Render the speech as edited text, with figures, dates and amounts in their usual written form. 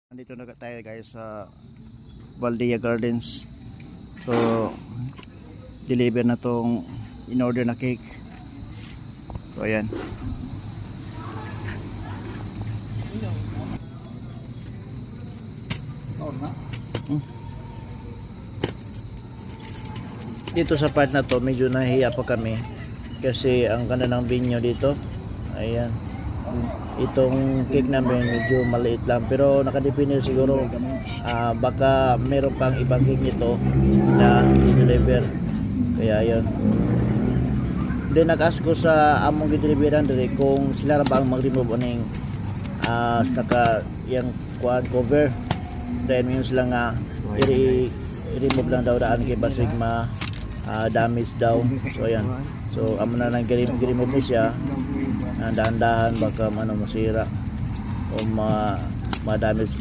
Nandito na tayo guys sa Valdea Gardens. So deliver na tong in order na cake. So ayan. Dito sa part na to medyo nahihiya pa kami kasi ang ganda ng venue dito. Ayan. Itong cake namin medyo maliit lang pero nakadepende siguro baka meron pang ibang cake nito na i-deliver, kaya yun. Then nag-ask ko sa among i-deliveran dire kung sila ra ba ang mag-remove aning naka yung cover, then yun sila nga i-remove lang daw daan kay basig damage daw. So ayan, so amo na lang i-remove ni siya. Dahan-dahan baka masira o ma-damage